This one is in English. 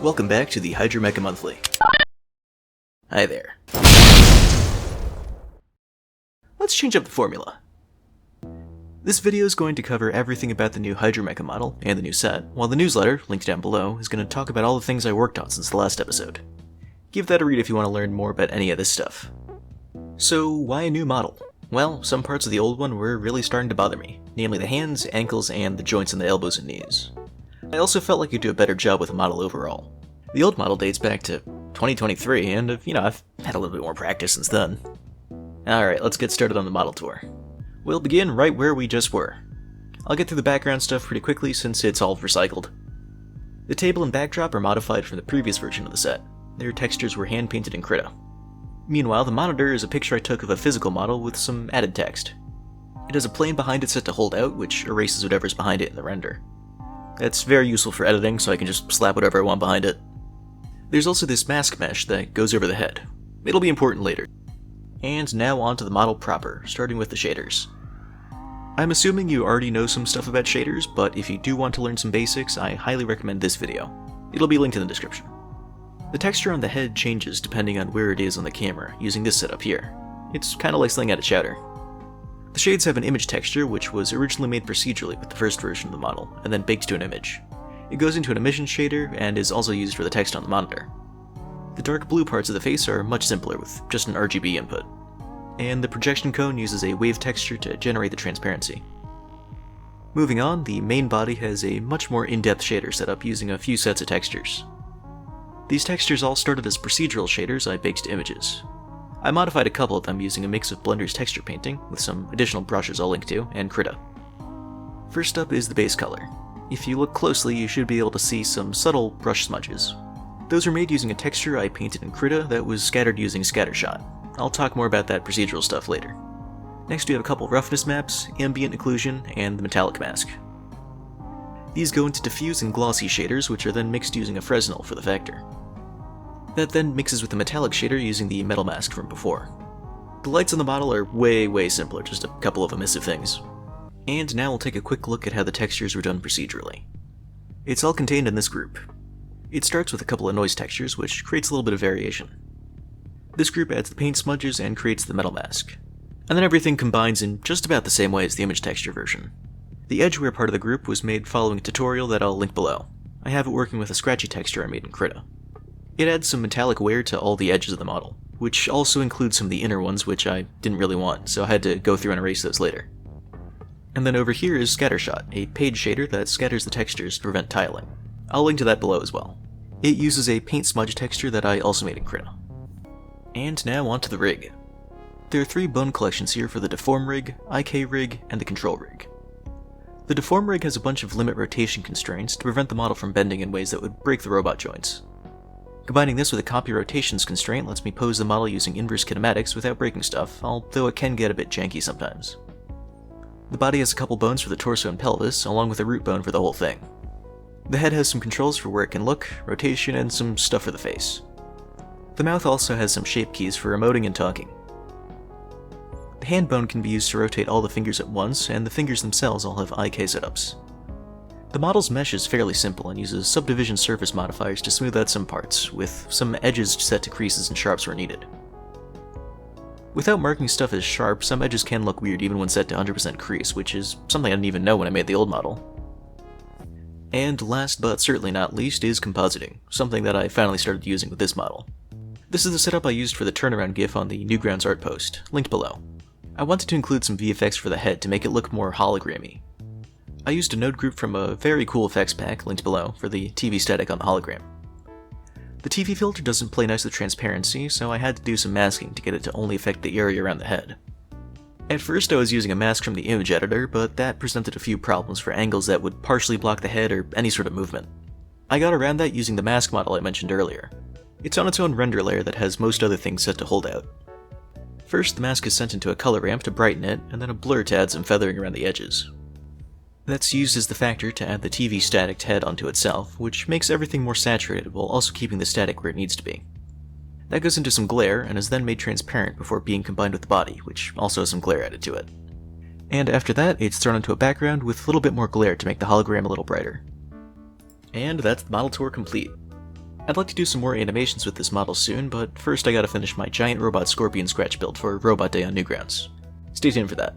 Welcome back to the Hydra Mecha Monthly. Hi there. Let's change up the formula. This video is going to cover everything about the new Hydra Mecha model and the new set, while the newsletter, linked down below, is going to talk about all the things I worked on since the last episode. Give that a read if you want to learn more about any of this stuff. So, why a new model? Well, some parts of the old one were really starting to bother me, namely the hands, ankles, and the joints in the elbows and knees. I also felt like I could do a better job with the model overall. The old model dates back to 2023, and I've had a little bit more practice since then. Alright, let's get started on the model tour. We'll begin right where we just were. I'll get through the background stuff pretty quickly since it's all recycled. The table and backdrop are modified from the previous version of the set. Their textures were hand-painted in Krita. Meanwhile, the monitor is a picture I took of a physical model with some added text. It has a plane behind it set to hold out, which erases whatever's behind it in the render. That's very useful for editing, so I can just slap whatever I want behind it. There's also this mask mesh that goes over the head. It'll be important later. And now on to the model proper, starting with the shaders. I'm assuming you already know some stuff about shaders, but if you do want to learn some basics, I highly recommend this video. It'll be linked in the description. The texture on the head changes depending on where it is on the camera, using this setup here. It's kinda like slaying at a chowder. The shades have an image texture, which was originally made procedurally with the first version of the model, and then baked to an image. It goes into an emission shader, and is also used for the text on the monitor. The dark blue parts of the face are much simpler, with just an RGB input. And the projection cone uses a wave texture to generate the transparency. Moving on, the main body has a much more in-depth shader setup using a few sets of textures. These textures all started as procedural shaders I baked to images. I modified a couple of them using a mix of Blender's texture painting, with some additional brushes I'll link to, and Krita. First up is the base color. If you look closely, you should be able to see some subtle brush smudges. Those were made using a texture I painted in Krita that was scattered using Scattershot. I'll talk more about that procedural stuff later. Next we have a couple roughness maps, ambient occlusion, and the metallic mask. These go into diffuse and glossy shaders, which are then mixed using a Fresnel for the vector. That then mixes with the metallic shader using the metal mask from before. The lights on the model are way simpler, just a couple of emissive things. And now we'll take a quick look at how the textures were done procedurally. It's all contained in this group. It starts with a couple of noise textures, which creates a little bit of variation. This group adds the paint smudges and creates the metal mask. And then everything combines in just about the same way as the image texture version. The edgeware part of the group was made following a tutorial that I'll link below. I have it working with a scratchy texture I made in Krita. It adds some metallic wear to all the edges of the model, which also includes some of the inner ones which I didn't really want, so I had to go through and erase those later. And then over here is Scattershot, a page shader that scatters the textures to prevent tiling. I'll link to that below as well. It uses a paint smudge texture that I also made in Krita. And now onto the rig. There are 3 bone collections here for the deform rig, IK rig, and the control rig. The deform rig has a bunch of limit rotation constraints to prevent the model from bending in ways that would break the robot joints. Combining this with a copy rotations constraint lets me pose the model using inverse kinematics without breaking stuff, although it can get a bit janky sometimes. The body has a couple bones for the torso and pelvis, along with a root bone for the whole thing. The head has some controls for where it can look, rotation, and some stuff for the face. The mouth also has some shape keys for emoting and talking. The hand bone can be used to rotate all the fingers at once, and the fingers themselves all have IK setups. The model's mesh is fairly simple and uses subdivision surface modifiers to smooth out some parts, with some edges set to creases and sharps where needed. Without marking stuff as sharp, some edges can look weird even when set to 100% crease, which is something I didn't even know when I made the old model. And last but certainly not least is compositing, something that I finally started using with this model. This is the setup I used for the turnaround gif on the Newgrounds art post, linked below. I wanted to include some VFX for the head to make it look more hologrammy. I used a node group from a very cool effects pack, linked below, for the TV static on the hologram. The TV filter doesn't play nice with transparency, so I had to do some masking to get it to only affect the area around the head. At first I was using a mask from the image editor, but that presented a few problems for angles that would partially block the head or any sort of movement. I got around that using the mask model I mentioned earlier. It's on its own render layer that has most other things set to hold out. First, the mask is sent into a color ramp to brighten it, and then a blur to add some feathering around the edges. That's used as the factor to add the TV static head onto itself, which makes everything more saturated while also keeping the static where it needs to be. That goes into some glare and is then made transparent before being combined with the body, which also has some glare added to it. And after that, it's thrown into a background with a little bit more glare to make the hologram a little brighter. And that's the model tour complete. I'd like to do some more animations with this model soon, but first I gotta finish my giant robot scorpion scratch build for Robot Day on Newgrounds. Stay tuned for that.